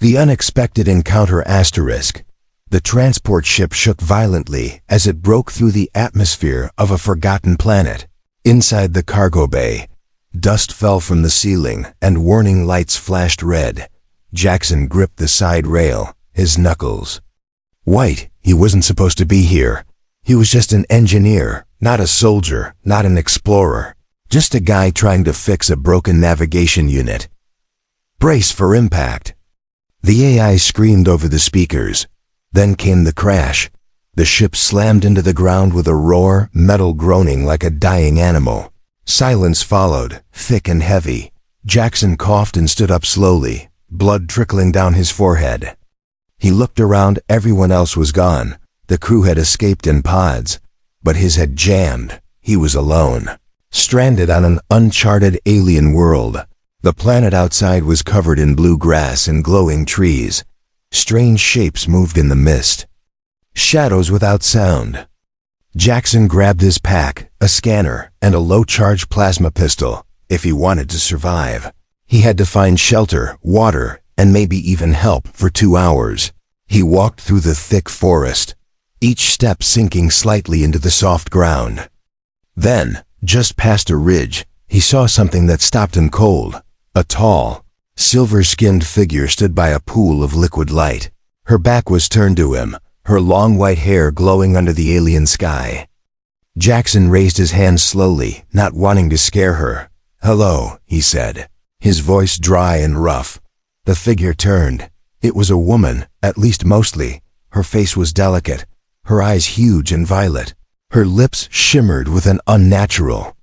The unexpected encounter asterisk. The transport ship shook violently as it broke through the atmosphere of a forgotten planet. Inside the cargo bay, dust fell from the ceiling and warning lights flashed red. Jackson gripped the side rail, his knuckles white. He wasn't supposed to be here. He was just an engineer, not a soldier, not an explorer. Just a guy trying to fix a broken navigation unit. Brace for impact. The AI screamed over the speakers. Then came the crash. The ship slammed into the ground with a roar, metal groaning like a dying animal. Silence followed, thick and heavy. Jackson coughed and stood up slowly, blood trickling down his forehead. He looked around. Everyone else was gone. The crew had escaped in pods, but his had jammed. He was alone, stranded on an uncharted alien world. The planet outside was covered in blue grass and glowing trees. Strange shapes moved in the mist. Shadows without sound. Jackson grabbed his pack, a scanner, and a low-charge plasma pistol. If he wanted to survive, he had to find shelter, water, and maybe even help for 2 hours. He walked through the thick forest, each step sinking slightly into the soft ground. Then, just past a ridge, he saw something that stopped him cold. A tall, silver-skinned figure stood by a pool of liquid light. Her back was turned to him, her long white hair glowing under the alien sky. Jackson raised his hand slowly, not wanting to scare her. "Hello," he said, his voice dry and rough. The figure turned. It was a woman, at least mostly. Her face was delicate, her eyes huge and violet. Her lips shimmered with an unnatural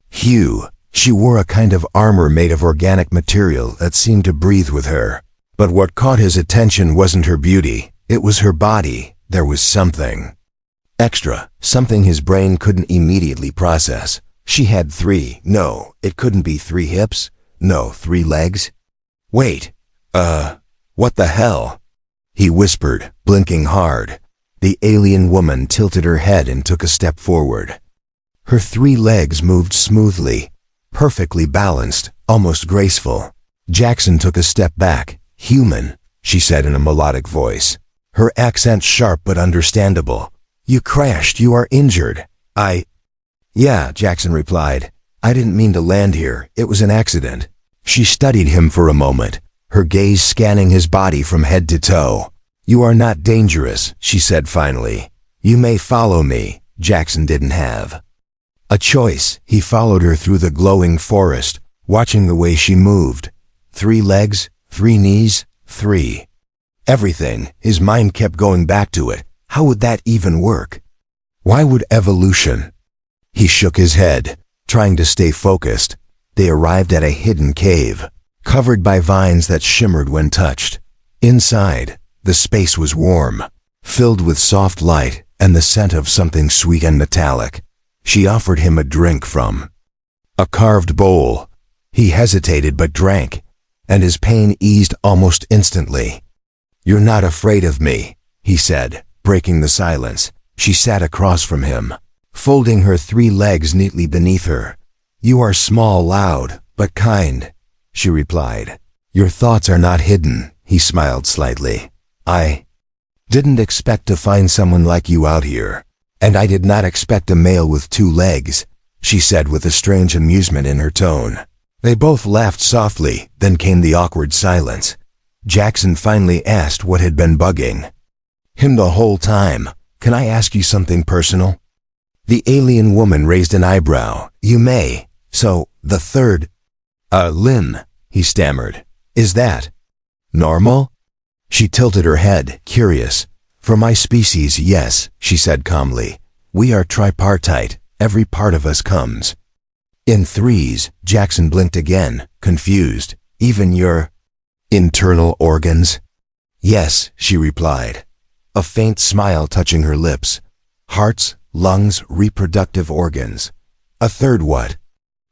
hue. She wore a kind of armor made of organic material that seemed to breathe with her. But what caught his attention wasn't her beauty, it was her body. There was something extra, something his brain couldn't immediately process. She had it couldn't be 3 hips. No, 3 legs. Wait, what the hell? He whispered, blinking hard. The alien woman tilted her head and took a step forward. Her 3 legs moved smoothly, perfectly balanced, almost graceful. Jackson took a step back. "Human," she said in a melodic voice, her accent sharp but understandable. "You crashed. You are injured." Yeah, Jackson replied. "I didn't mean to land here. It was an accident." She studied him for a moment, her gaze scanning his body from head to toe. "You are not dangerous," she said finally. "You may follow me." Jackson didn't have a choice. He followed her through the glowing forest, watching the way she moved. 3 legs, 3 knees, 3. Everything. His mind kept going back to it. How would that even work? Why would evolution? He shook his head, trying to stay focused. They arrived at a hidden cave, covered by vines that shimmered when touched. Inside, the space was warm, filled with soft light and the scent of something sweet and metallic. She offered him a drink from a carved bowl. He hesitated but drank, and his pain eased almost instantly. "You're not afraid of me," he said, breaking the silence. She sat across from him, folding her 3 legs neatly beneath her. "You are small, loud, but kind," she replied. "Your thoughts are not hidden," he smiled slightly. "I didn't expect to find someone like you out here. And I did not expect a male with 2 legs," she said with a strange amusement in her tone. They both laughed softly, then came the awkward silence. Jackson finally asked what had been bugging him the whole time. "Can I ask you something personal?" The alien woman raised an eyebrow. "You may. So, the third limb," he stammered. "Is that normal?" She tilted her head, curious. "For my species, yes," she said calmly. "We are tripartite. Every part of us comes in 3s. Jackson blinked again, confused. "Even your internal organs?" "Yes," she replied, a faint smile touching her lips. "Hearts, lungs, reproductive organs." "A third what?"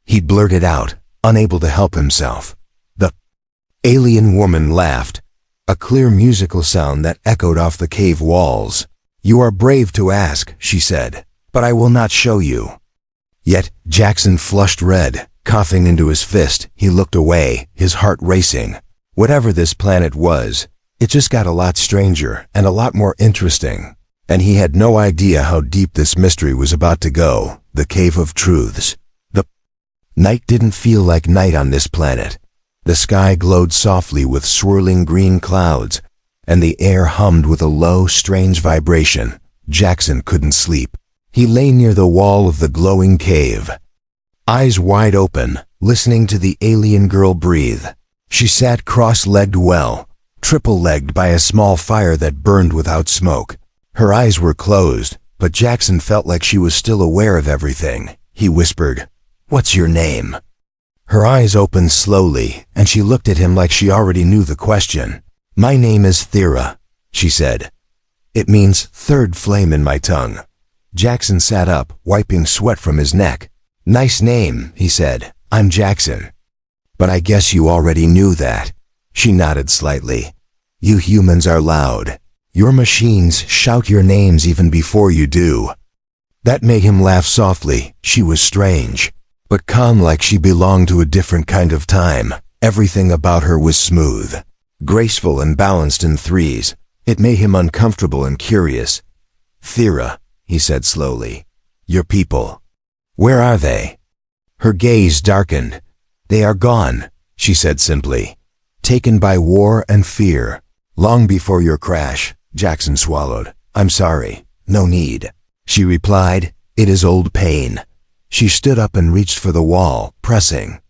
He blurted out, unable to help himself. The alien woman laughed, a clear musical sound that echoed off the cave walls. "You are brave to ask," she said, "but I will not show you." Yet, Jackson flushed red, coughing into his fist. He looked away, his heart racing. Whatever this planet was, It just got a lot stranger and a lot more interesting. And he had no idea how deep this mystery was about to go. The Cave of Truths. The night didn't feel like night on this planet. The sky glowed softly with swirling green clouds, and the air hummed with a low, strange vibration. Jackson couldn't sleep. He lay near the wall of the glowing cave, eyes wide open, listening to the alien girl breathe. She sat cross-legged triple-legged by a small fire that burned without smoke. Her eyes were closed, but Jackson felt like she was still aware of everything. He whispered, "What's your name?" Her eyes opened slowly, and she looked at him like she already knew the question. "My name is Thera," she said. "It means third flame in my tongue." Jackson sat up, wiping sweat from his neck. "Nice name," he said. "I'm Jackson." "But I guess you already knew that." She nodded slightly. "You humans are loud. Your machines shout your names even before you do." That made him laugh softly. She was strange, but calm, like she belonged to a different kind of time. Everything about her was smooth, graceful and balanced in threes. It made him uncomfortable and curious. "Thera," he said slowly. "Your people. Where are they?" Her gaze darkened. "They are gone," she said simply. "Taken by war and fear. Long before your crash." Jackson swallowed. "I'm sorry. No need." She replied, "It is old pain." She stood up and reached for the wall, pressing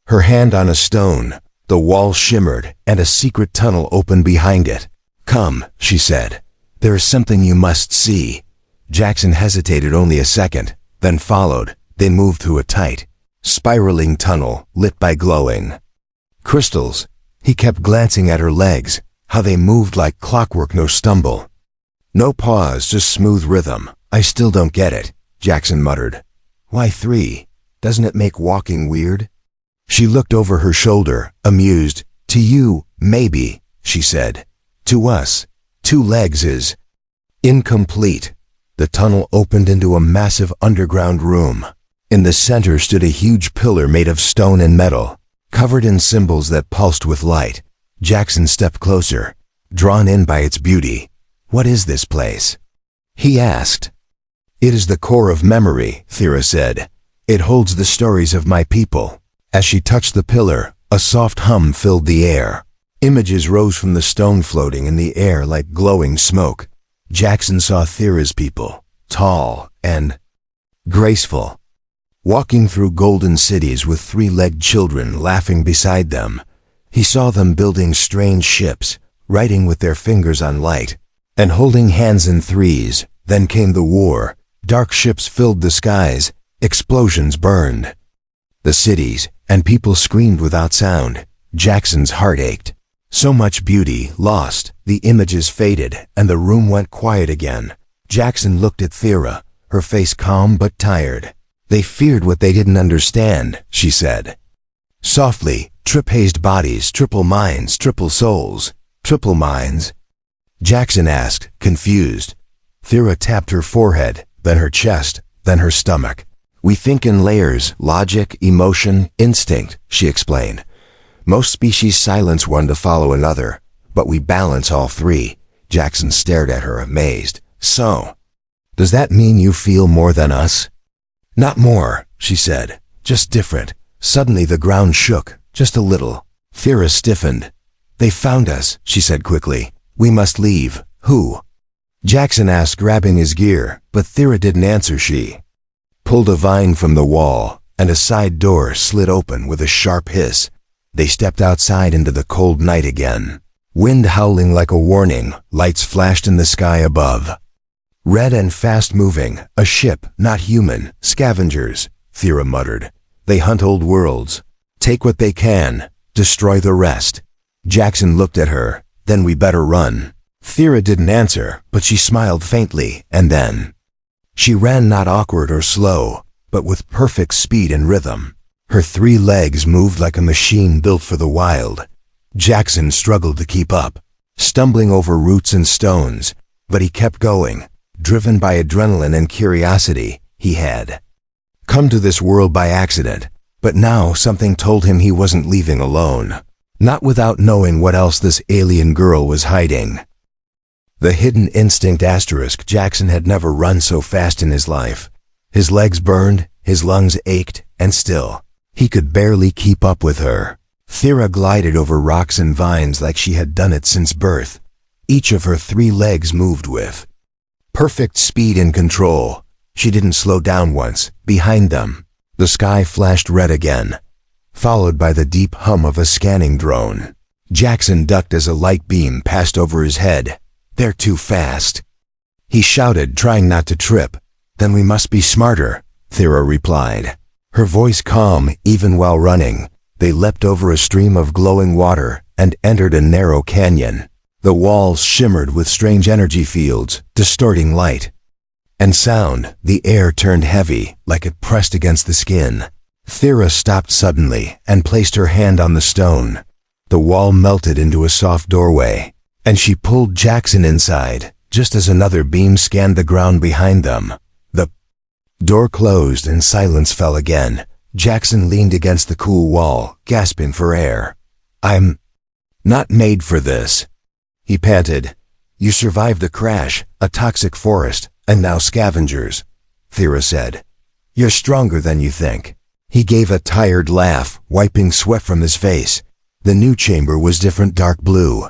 her hand on a stone. The wall shimmered, and a secret tunnel opened behind it. "Come," she said. "There is something you must see." Jackson hesitated only a second, then followed. They moved through a tight, spiraling tunnel lit by glowing crystals. He kept glancing at her legs, how they moved like clockwork, no stumble, no pause, just smooth rhythm. "I still don't get it," Jackson muttered. "Why 3? Doesn't it make walking weird?" She looked over her shoulder, amused. "To you, maybe," she said. "To us, 2 legs is incomplete." The tunnel opened into a massive underground room. In the center stood a huge pillar made of stone and metal, covered in symbols that pulsed with light. Jackson stepped closer, drawn in by its beauty. "What is this place?" he asked. "It is the core of memory," Thera said. "It holds the stories of my people." As she touched the pillar, a soft hum filled the air. Images rose from the stone, floating in the air like glowing smoke. Jackson saw Thera's people, tall and graceful, walking through golden cities with 3-legged children laughing beside them. He saw them building strange ships, writing with their fingers on light, and holding hands in threes. Then came the war. Dark ships filled the skies. Explosions burned the cities, and people screamed without sound. Jackson's heart ached. So much beauty lost. The images faded, and the room went quiet again. Jackson looked at Thera, her face calm but tired. "They feared what they didn't understand," she said softly. "Trip-hazed bodies, triple minds, triple souls." "Triple minds?" Jackson asked, confused. Thera tapped her forehead, then her chest, then her stomach. "We think in layers: logic, emotion, instinct," she explained. "Most species silence one to follow another, but we balance all 3. Jackson stared at her, amazed. "So, does that mean you feel more than us?" "Not more," she said, "just different." Suddenly the ground shook, just a little. Thera stiffened. "They found us," she said quickly. "We must leave." "Who?" Jackson asked, grabbing his gear, but Thera didn't answer. She pulled a vine from the wall, and a side door slid open with a sharp hiss. They stepped outside into the cold night again. Wind howling like a warning, lights flashed in the sky above. Red and fast-moving, a ship, not human, scavengers, Thera muttered. "They hunt old worlds. Take what they can, destroy the rest." Jackson looked at her. "Then we better run." Thera didn't answer, but she smiled faintly, and then she ran, not awkward or slow, but with perfect speed and rhythm. Her 3 legs moved like a machine built for the wild. Jackson struggled to keep up, stumbling over roots and stones, but he kept going, driven by adrenaline and curiosity. He had come to this world by accident, but now something told him he wasn't leaving alone. not without knowing what else this alien girl was hiding. The hidden instinct asterisk. Jackson had never run so fast in his life. His legs burned, his lungs ached, and still, he could barely keep up with her. Thera glided over rocks and vines like she had done it since birth. Each of her 3 legs moved with perfect speed and control. She didn't slow down once. Behind them, the sky flashed red again, followed by the deep hum of a scanning drone. Jackson ducked as a light beam passed over his head. "They're too fast," he shouted, trying not to trip. "Then we must be smarter," Thera replied, her voice calm even while running. They leapt over a stream of glowing water and entered a narrow canyon. The walls shimmered with strange energy fields, distorting light and sound. The air turned heavy, like it pressed against the skin. Thera stopped suddenly and placed her hand on the stone. The wall melted into a soft doorway, and she pulled Jackson inside, just as another beam scanned the ground behind them. The door closed and silence fell again. Jackson leaned against the cool wall, gasping for air. "I'm not made for this," he panted. "You survived the crash, a toxic forest, and now scavengers," Thera said. "You're stronger than you think." He gave a tired laugh, wiping sweat from his face. The new chamber was different, dark blue.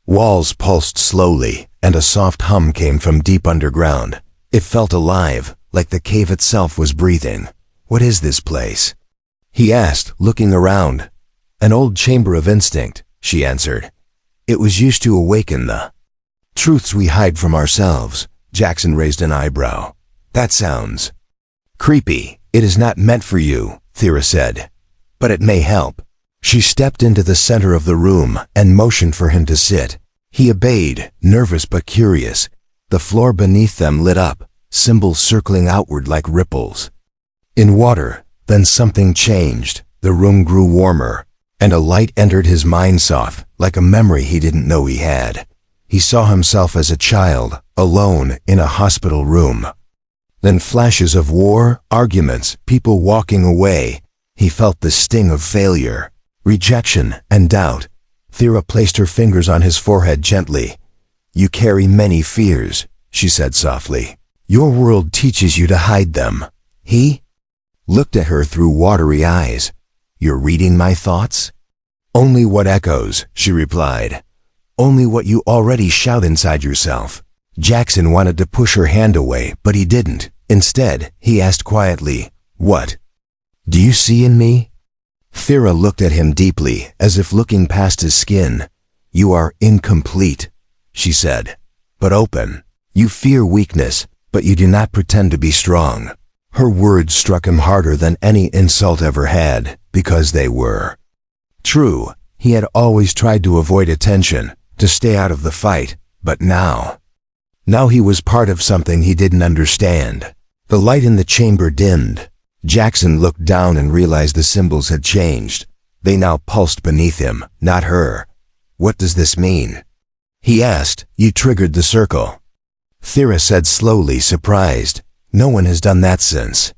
Walls pulsed slowly, and a soft hum came from deep underground. It felt alive, like the cave itself was breathing. "What is this place?" he asked, looking around. "An old chamber of instinct," she answered. "It was used to awaken the truths we hide from ourselves." Jackson raised an eyebrow. "That sounds creepy." "It is not meant for you," Thera said, "but it may help." She stepped into the center of the room and motioned for him to sit. He obeyed, nervous but curious. The floor beneath them lit up, symbols circling outward like ripples in water. Then something changed. The room grew warmer, and a light entered his mind, soft, like a memory he didn't know he had. He saw himself as a child, alone in a hospital room. Then flashes of war, arguments, people walking away. He felt the sting of failure, rejection, and doubt. Thera placed her fingers on his forehead gently. "You carry many fears," she said softly. "Your world teaches you to hide them." He looked at her through watery eyes. "You're reading my thoughts?" "Only what echoes," she replied. "Only what you already shout inside yourself." Jackson wanted to push her hand away, but he didn't. Instead, he asked quietly, "What do you see in me?" Thera looked at him deeply, as if looking past his skin. "You are incomplete," she said, "but open. You fear weakness, but you do not pretend to be strong." Her words struck him harder than any insult ever had, because they were true. He had always tried to avoid attention, to stay out of the fight, but now he was part of something he didn't understand. The light in the chamber dimmed. Jackson looked down and realized the symbols had changed. They now pulsed beneath him, not her. "What does this mean?" he asked. "You triggered the circle," Thera said slowly, surprised. "No one has done that since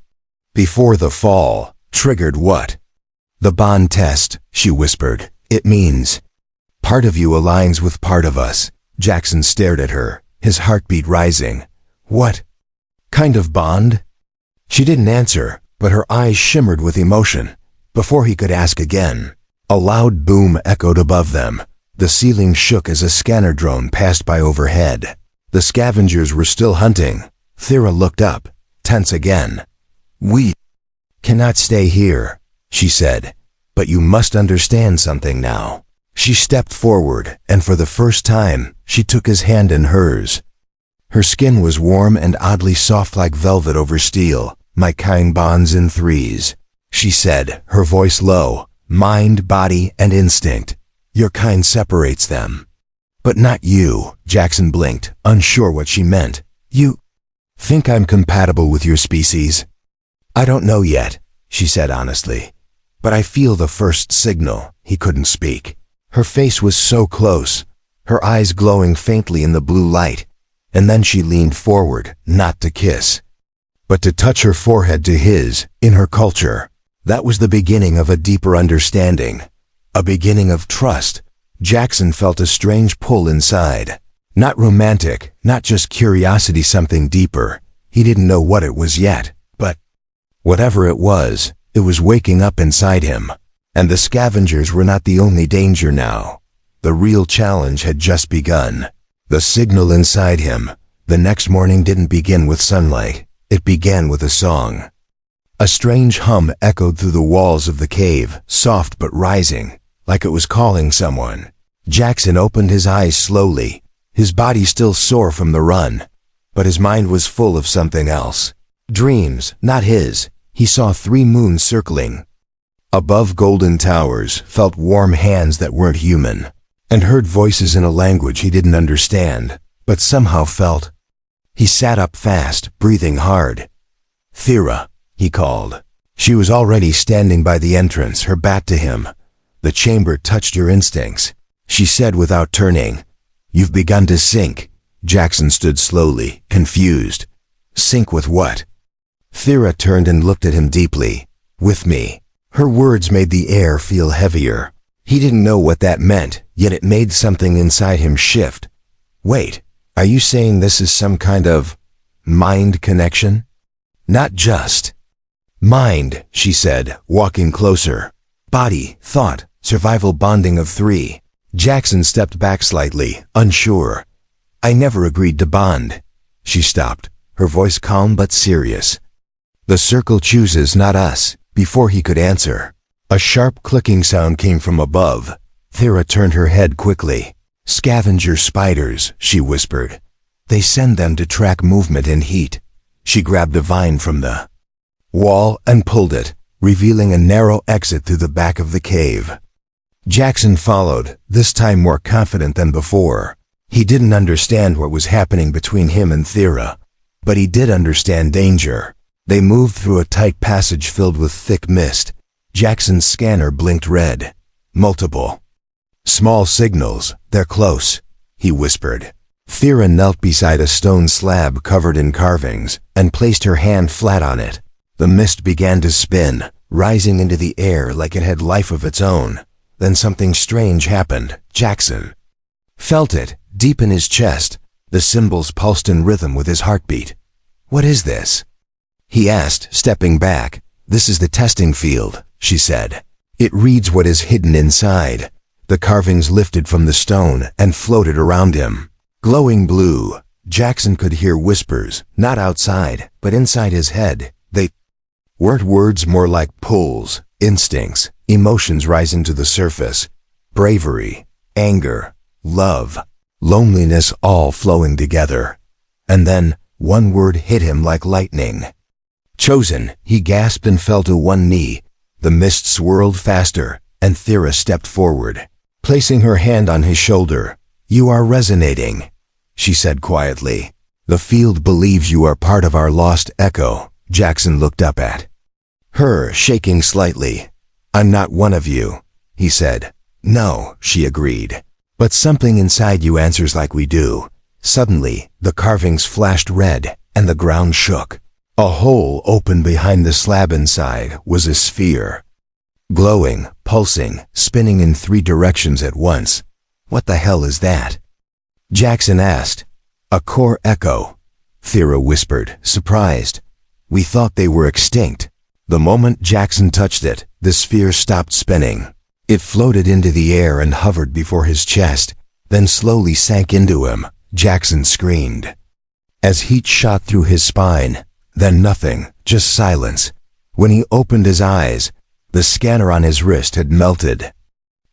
before the fall." "Triggered what?" "The bond test," she whispered. "It means part of you aligns with part of us." Jackson stared at her, his heartbeat rising. "What kind of bond?" She didn't answer, but her eyes shimmered with emotion. Before he could ask again, a loud boom echoed above them. The ceiling shook as a scanner drone passed by overhead. The scavengers were still hunting. Thera looked up, tense again. "We cannot stay here," she said, "but you must understand something now." She stepped forward, and for the first time, she took his hand in hers. Her skin was warm and oddly soft, like velvet over steel. "My kind bonds in threes," she said, her voice low. "Mind, body, and instinct. Your kind separates them. But not you." Jackson blinked, unsure what she meant. "You think I'm compatible with your species?" "I don't know yet," she said honestly. "But I feel the first signal." He couldn't speak. Her face was so close, her eyes glowing faintly in the blue light. And then she leaned forward, not to kiss, but to touch her forehead to his. In her culture, that was the beginning of a deeper understanding. a beginning of trust. Jackson felt a strange pull inside. Not romantic, not just curiosity, something deeper. He didn't know what it was yet, but whatever it was waking up inside him. And the scavengers were not the only danger now. The real challenge had just begun. The signal inside him, the next morning, didn't begin with sunlight. It began with a song. A strange hum echoed through the walls of the cave, soft but rising, like it was calling someone. Jackson opened his eyes slowly, his body still sore from the run, but his mind was full of something else. Dreams, not his. He saw 3 moons circling above golden towers, felt warm hands that weren't human, and heard voices in a language he didn't understand, but somehow felt. He sat up fast, breathing hard. "Thera," he called. She was already standing by the entrance, her back to him. "The chamber touched your instincts," she said without turning. "You've begun to sync." Jackson stood slowly, confused. "Sync with what?" Thera turned and looked at him deeply. "With me." Her words made the air feel heavier. He didn't know what that meant, yet it made something inside him shift. "Wait, are you saying this is some kind of mind connection?" "Not just mind," she said, walking closer. "Body, thought, survival bonding of 3. Jackson stepped back slightly, unsure. "I never agreed to bond." She stopped, her voice calm but serious. "The circle chooses, not us." Before he could answer, a sharp clicking sound came from above. Thera turned her head quickly. "Scavenger spiders," she whispered. "They send them to track movement and heat." She grabbed a vine from the wall and pulled it, revealing a narrow exit through the back of the cave. Jackson followed, this time more confident than before. He didn't understand what was happening between him and Thera, but he did understand danger. They moved through a tight passage filled with thick mist. Jackson's scanner blinked red. "Multiple small signals. They're close," he whispered. Thera knelt beside a stone slab covered in carvings and placed her hand flat on it. The mist began to spin, rising into the air like it had life of its own. Then something strange happened. Jackson felt it, deep in his chest. The symbols pulsed in rhythm with his heartbeat. "What is this?" he asked, stepping back. "This is the testing field," she said. "It reads what is hidden inside." The carvings lifted from the stone and floated around him. Glowing blue, Jackson could hear whispers, not outside, but inside his head. They weren't words, more like pulls, instincts, emotions rising to the surface. Bravery, anger, love, loneliness, all flowing together. And then, one word hit him like lightning. "Chosen," he gasped and fell to one knee. The mist swirled faster, and Thera stepped forward, placing her hand on his shoulder. "You are resonating," she said quietly. "The field believes you are part of our lost echo." Jackson looked up at her, shaking slightly. "I'm not one of you," he said. "No," she agreed. "But something inside you answers like we do." Suddenly, the carvings flashed red, and the ground shook. A hole opened behind the slab. Inside was a sphere. Glowing, pulsing, spinning in 3 directions at once. "What the hell is that?" Jackson asked. "A core echo," Thera whispered, surprised. "We thought they were extinct." The moment Jackson touched it, the sphere stopped spinning. It floated into the air and hovered before his chest, then slowly sank into him. Jackson screamed as heat shot through his spine. Then nothing, just silence. When he opened his eyes, the scanner on his wrist had melted.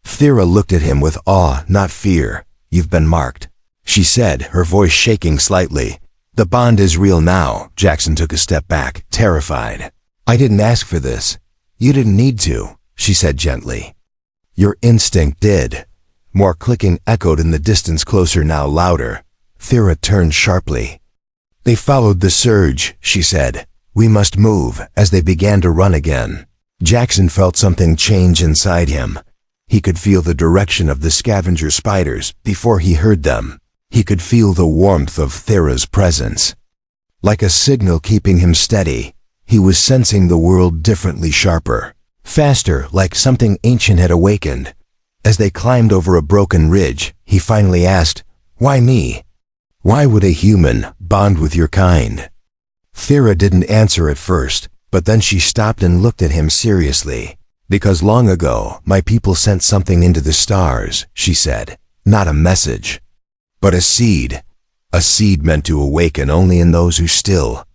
Thera looked at him with awe, not fear. "You've been marked," she said, her voice shaking slightly. "The bond is real now." Jackson took a step back, terrified. "I didn't ask for this." "You didn't need to," she said gently. "Your instinct did." More clicking echoed in the distance, closer now, louder. Thera turned sharply. "They followed the surge," she said. "We must move," as they began to run again. Jackson felt something change inside him. He could feel the direction of the scavenger spiders before he heard them. He could feel the warmth of Thera's presence. Like a signal keeping him steady, he was sensing the world differently, sharper, faster, like something ancient had awakened. As they climbed over a broken ridge, he finally asked, "Why me? Why would a human bond with your kind?" Thera didn't answer at first, but then she stopped and looked at him seriously. "Because long ago, my people sent something into the stars," she said. "Not a message, but a seed. A seed meant to awaken only in those who still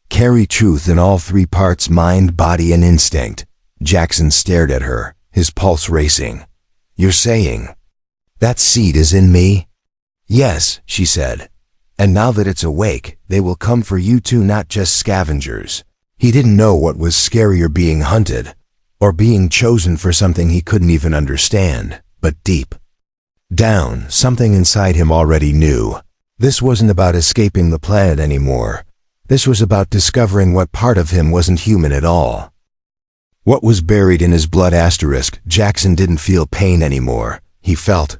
carry truth in all three parts: mind, body, and instinct." Jackson stared at her, his pulse racing. "You're saying that seed is in me?" "Yes," she said. "And now that it's awake, they will come for you too, not just scavengers." He didn't know what was scarier, being hunted or being chosen for something he couldn't even understand, but deep down, something inside him already knew. This wasn't about escaping the planet anymore. This was about discovering what part of him wasn't human at all. What was buried in his blood. Jackson didn't feel pain anymore. He felt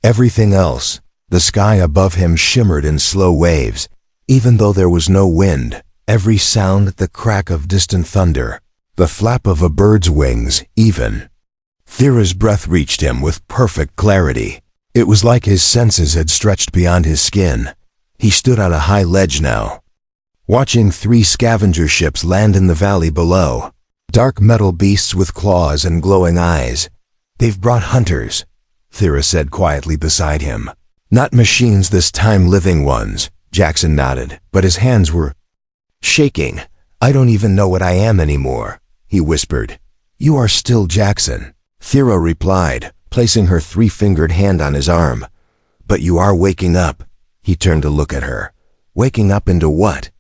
everything else. The sky above him shimmered in slow waves, even though there was no wind. Every sound, the crack of distant thunder, the flap of a bird's wings, even Thera's breath reached him with perfect clarity. It was like his senses had stretched beyond his skin. He stood on a high ledge now, watching 3 scavenger ships land in the valley below. Dark metal beasts with claws and glowing eyes. "They've brought hunters," Thera said quietly beside him. "Not machines this time, living ones." Jackson nodded, but his hands were shaking. "I don't even know what I am anymore," he whispered. "You are still Jackson," Thera replied, placing her 3-fingered hand on his arm. "But you are waking up." He turned to look at her. "Waking up into what?"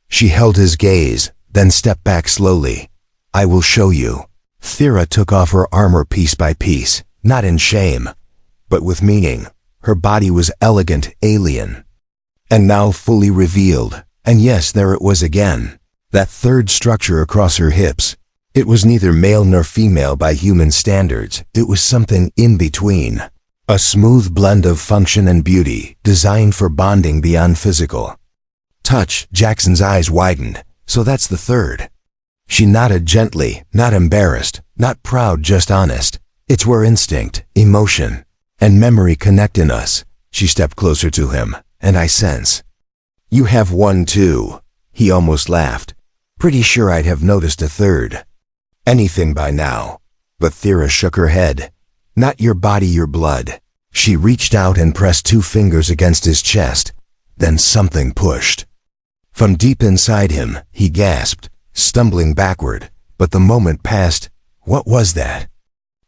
She held his gaze, then stepped back slowly. "I will show you." Thera took off her armor piece by piece, not in shame, but with meaning. Her body was elegant, alien, and now fully revealed. And yes, there it was again, that third structure across her hips. It was neither male nor female by human standards. It was something in between. A smooth blend of function and beauty, designed for bonding beyond physical touch. Jackson's eyes widened. "So that's the third." She nodded gently, not embarrassed, not proud, just honest. "It's where instinct, emotion, and memory connect in us." She stepped closer to him. "And I sense you have one too." He almost laughed. "Pretty sure I'd have noticed a third anything by now." But Thera shook her head. "Not your body, your blood." She reached out and pressed 2 fingers against his chest. Then something pushed from deep inside him. He gasped, stumbling backward. But the moment passed. "What was that?"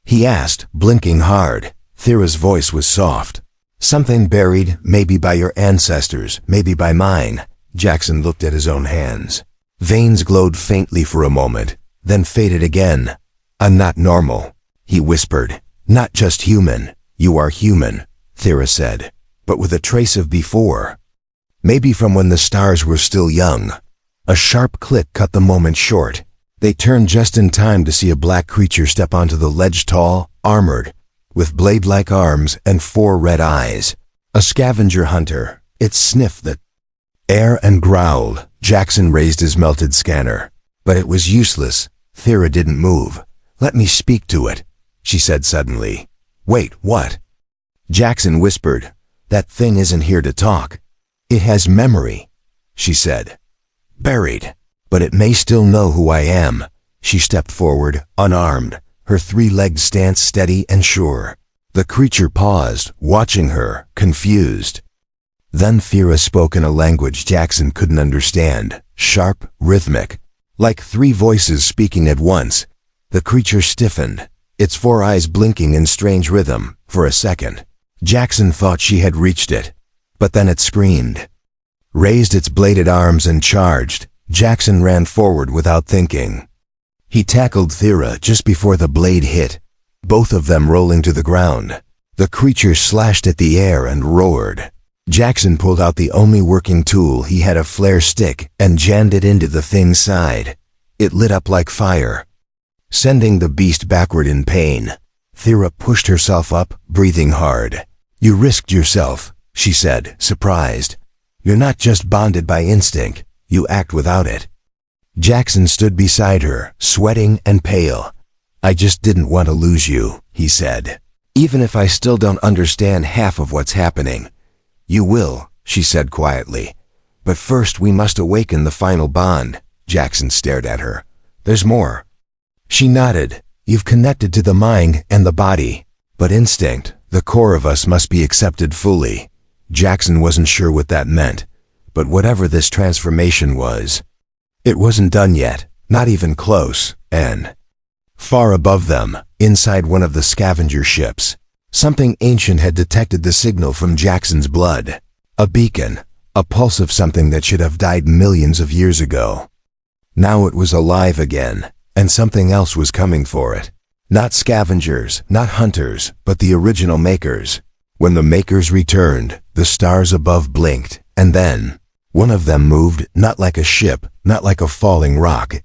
he asked, blinking hard. Thera's voice was soft. "Something buried, maybe by your ancestors, maybe by mine." Jackson looked at his own hands. Veins glowed faintly for a moment, then faded again. "I'm not normal," he whispered. "Not just human." "You are human," Thera said, "but with a trace of before. Maybe from when the stars were still young." A sharp click cut the moment short. They turned just in time to see a black creature step onto the ledge, tall, armored, with blade-like arms and 4 red eyes. A scavenger hunter. It sniffed the air and growled. Jackson raised his melted scanner. But it was useless. Thera didn't move. "Let me speak to it," she said suddenly. "Wait, what?" Jackson whispered. "That thing isn't here to talk. It has memory," she said. "Buried. But it may still know who I am." She stepped forward, unarmed, her 3-legged stance steady and sure. The creature paused, watching her, confused. Then Thera spoke in a language Jackson couldn't understand, sharp, rhythmic, like 3 voices speaking at once. The creature stiffened, its 4 eyes blinking in strange rhythm. For a second, Jackson thought she had reached it. But then it screamed, raised its bladed arms and charged. Jackson ran forward without thinking. He tackled Thera just before the blade hit, both of them rolling to the ground. The creature slashed at the air and roared. Jackson pulled out the only working tool he had, a flare stick, and jammed it into the thing's side. It lit up like fire, sending the beast backward in pain. Thera pushed herself up, breathing hard. "You risked yourself," she said, surprised. "You're not just bonded by instinct, you act without it." Jackson stood beside her, sweating and pale. "I just didn't want to lose you," he said. Even if I still don't understand half of what's happening. You will, she said quietly. But first we must awaken the final bond. Jackson stared at her. There's more. She nodded. You've connected to the mind and the body. But instinct, the core of us, must be accepted fully. Jackson wasn't sure what that meant. But whatever this transformation was, it wasn't done yet, not even close, and far above them, inside one of the scavenger ships, something ancient had detected the signal from Jackson's blood. A beacon, a pulse of something that should have died millions of years ago. Now it was alive again, and something else was coming for it. Not scavengers, not hunters, but the original makers. When the makers returned, the stars above blinked, and then one of them moved, not like a ship, not like a falling rock.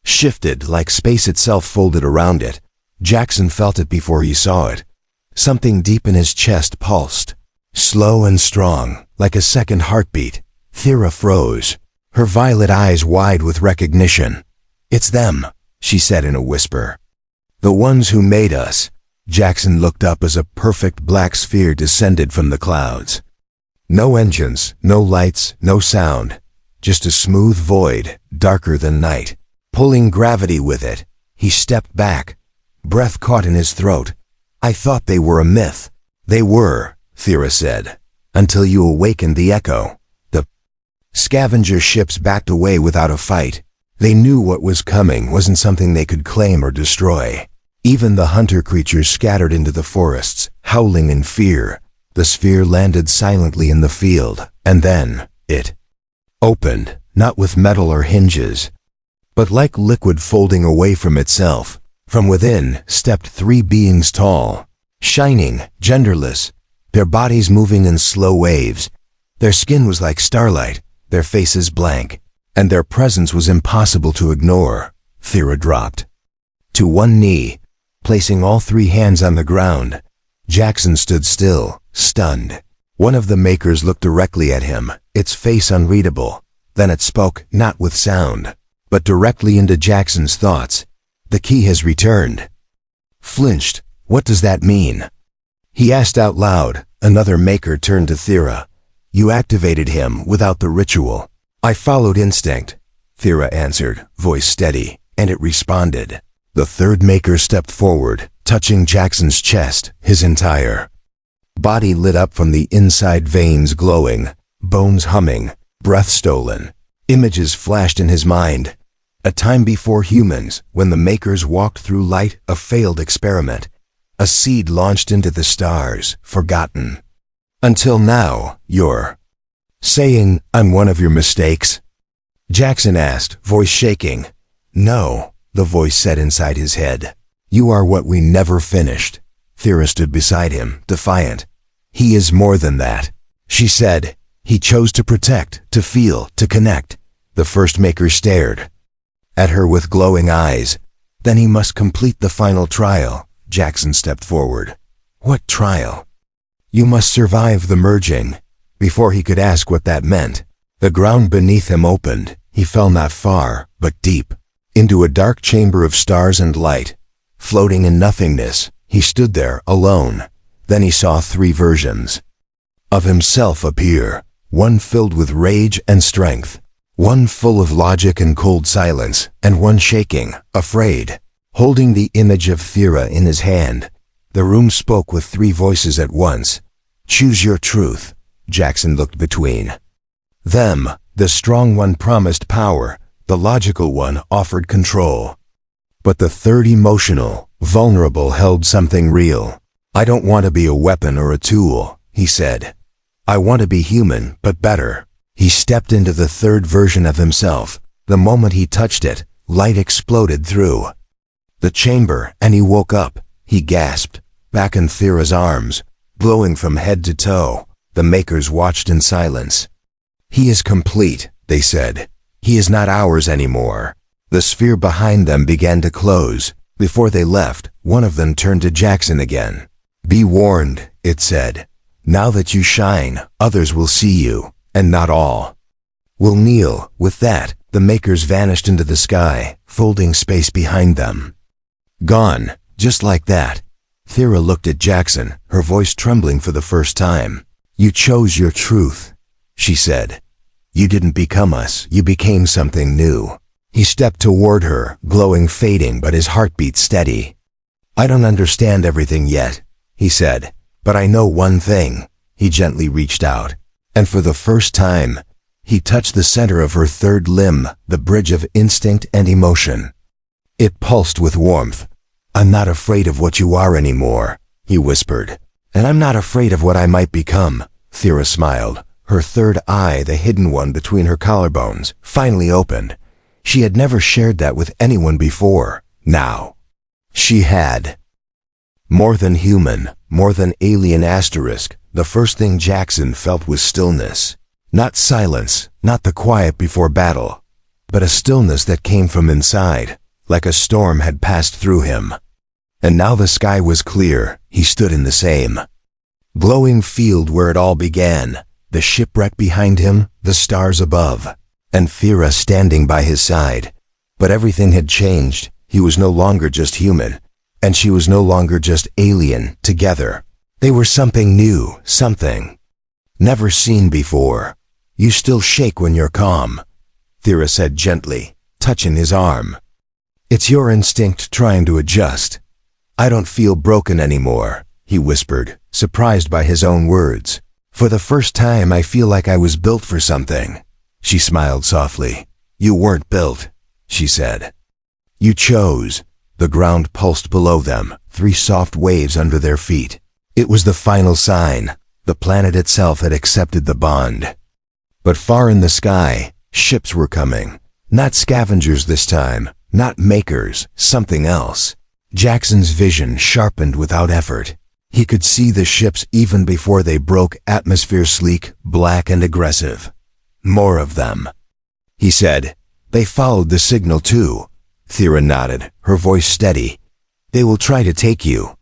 Shifted like space itself folded around it. Jackson felt it before he saw it. Something deep in his chest pulsed, slow and strong, like a second heartbeat. Thera froze, her violet eyes wide with recognition. It's them, she said in a whisper. The ones who made us. Jackson looked up as a perfect black sphere descended from the clouds. No engines, no lights, no sound. Just a smooth void, darker than night, pulling gravity with it. He stepped back, breath caught in his throat. I thought they were a myth. They were, Thera said, until you awakened the echo. The scavenger ships backed away without a fight. They knew what was coming wasn't something they could claim or destroy. Even the hunter creatures scattered into the forests, howling in fear. The sphere landed silently in the field, and then it opened, not with metal or hinges, but like liquid folding away from itself. From within stepped three beings tall, shining, genderless, their bodies moving in slow waves. Their skin was like starlight, their faces blank, and their presence was impossible to ignore. Thera dropped to one knee, placing all three hands on the ground. Jackson stood still, stunned. One of the makers looked directly at him, its face unreadable. Then it spoke, not with sound, but directly into Jackson's thoughts. The key has returned. Flinched. What does that mean? He asked out loud. Another maker turned to Thera. You activated him without the ritual. I followed instinct, Thera answered, voice steady, and it responded. The third maker stepped forward, touching Jackson's chest, his entire body lit up from the inside, veins glowing, bones humming, breath stolen. Images flashed in his mind. A time before humans, when the makers walked through light, a failed experiment. A seed launched into the stars, forgotten. Until now, you're saying I'm one of your mistakes? Jackson asked, voice shaking. No, the voice said inside his head. You are what we never finished. Thera stood beside him, defiant. He is more than that, she said. He chose to protect, to feel, to connect. The first maker stared at her with glowing eyes. Then he must complete the final trial. Jackson stepped forward. What trial? You must survive the merging. Before he could ask what that meant, the ground beneath him opened. He fell not far, but deep, into a dark chamber of stars and light. Floating in nothingness, he stood there, alone. Then he saw three versions of himself appear, one filled with rage and strength, one full of logic and cold silence, and one shaking, afraid, holding the image of Thera in his hand. The room spoke with three voices at once. Choose your truth. Jackson looked between them. The strong one promised power, the logical one offered control. But the third, emotional, vulnerable, held something real. I don't want to be a weapon or a tool, he said. I want to be human, but better. He stepped into the third version of himself. The moment he touched it, light exploded through the chamber, and he woke up. He gasped, back in Thera's arms, glowing from head to toe. The makers watched in silence. He is complete, they said. He is not ours anymore. The sphere behind them began to close. Before they left, one of them turned to Jackson again. Be warned, it said. Now that you shine, others will see you, and not all will kneel. With that, the makers vanished into the sky, folding space behind them. Gone, just like that. Thera looked at Jackson, her voice trembling for the first time. "You chose your truth," she said. "You didn't become us, you became something new." He stepped toward her, glowing fading but his heartbeat steady. "I don't understand everything yet," he said, "but I know one thing." He gently reached out, and for the first time, he touched the center of her third limb, the bridge of instinct and emotion. It pulsed with warmth. "I'm not afraid of what you are anymore," he whispered. "And I'm not afraid of what I might become." Thera smiled. Her third eye, the hidden one between her collarbones, finally opened. She had never shared that with anyone before. Now, she had. More than human, more than alien asterisk, the first thing Jackson felt was stillness. Not silence, not the quiet before battle, but a stillness that came from inside, like a storm had passed through him. And now the sky was clear. He stood in the same glowing field where it all began, the shipwreck behind him, the stars above, and Thera standing by his side. But everything had changed. He was no longer just human, and she was no longer just alien. Together, they were something new, something never seen before. "You still shake when you're calm," Thera said gently, touching his arm. "It's your instinct trying to adjust." "I don't feel broken anymore," he whispered, surprised by his own words. "For the first time I feel like I was built for something." She smiled softly. "You weren't built," she said. "You chose." The ground pulsed below them, 3 soft waves under their feet. It was the final sign. The planet itself had accepted the bond. But far in the sky, ships were coming. Not scavengers this time, not makers, something else. Jackson's vision sharpened without effort. He could see the ships even before they broke atmosphere, sleek, black and aggressive. More of them. He said, "They followed the signal too." Thera nodded, her voice steady. "They will try to take you.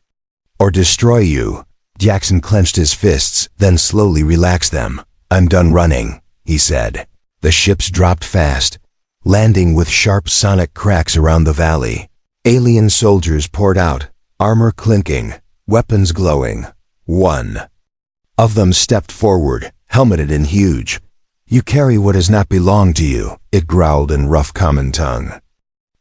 Or destroy you." Jackson clenched his fists, then slowly relaxed them. "I'm done running," he said. The ships dropped fast, landing with sharp sonic cracks around the valley. Alien soldiers poured out, armor clinking, weapons glowing. One of them stepped forward, helmeted and huge. "You carry what has not belonged to you," it growled in rough common tongue.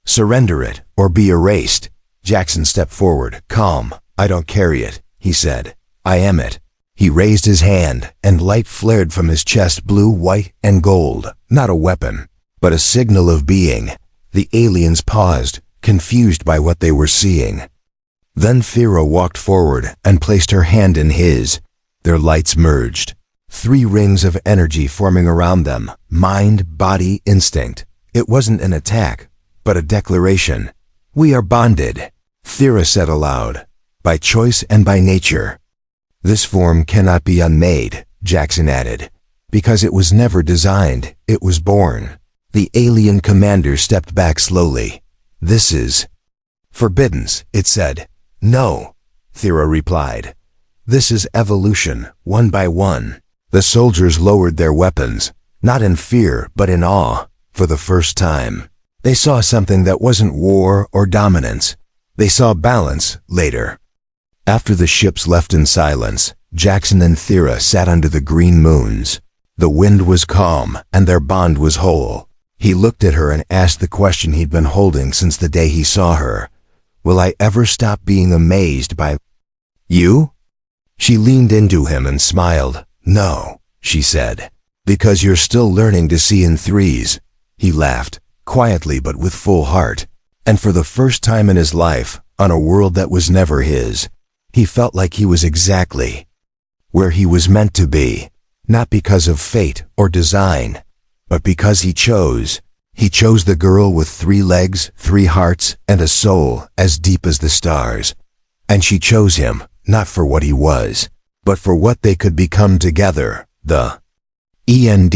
"Surrender it, or be erased." Jackson stepped forward, calm. "I don't carry it," he said. "I am it." He raised his hand, and light flared from his chest, blue, white, and gold. Not a weapon, but a signal of being. The aliens paused, confused by what they were seeing. Then Thera walked forward and placed her hand in his. Their lights merged. 3 rings of energy forming around them. Mind, body, instinct. It wasn't an attack, but a declaration. "We are bonded," Thera said aloud, "by choice and by nature." "This form cannot be unmade," Jackson added, "because it was never designed, it was born." The alien commander stepped back slowly. "This is forbiddance," it said. "No," Thera replied. "This is evolution, one by one." The soldiers lowered their weapons, not in fear, but in awe. For the first time, they saw something that wasn't war or dominance. They saw balance later. After the ships left in silence, Jackson and Thera sat under the green moons. The wind was calm, and their bond was whole. He looked at her and asked the question he'd been holding since the day he saw her. "Will I ever stop being amazed by you?" She leaned into him and smiled. "No," she said, "because you're still learning to see in threes." He laughed, quietly but with full heart. And for the first time in his life, on a world that was never his, he felt like he was exactly where he was meant to be. Not because of fate or design, but because he chose. He chose the girl with 3 legs, 3 hearts, and a soul as deep as the stars. And she chose him, not for what he was, but for what they could become together. The end.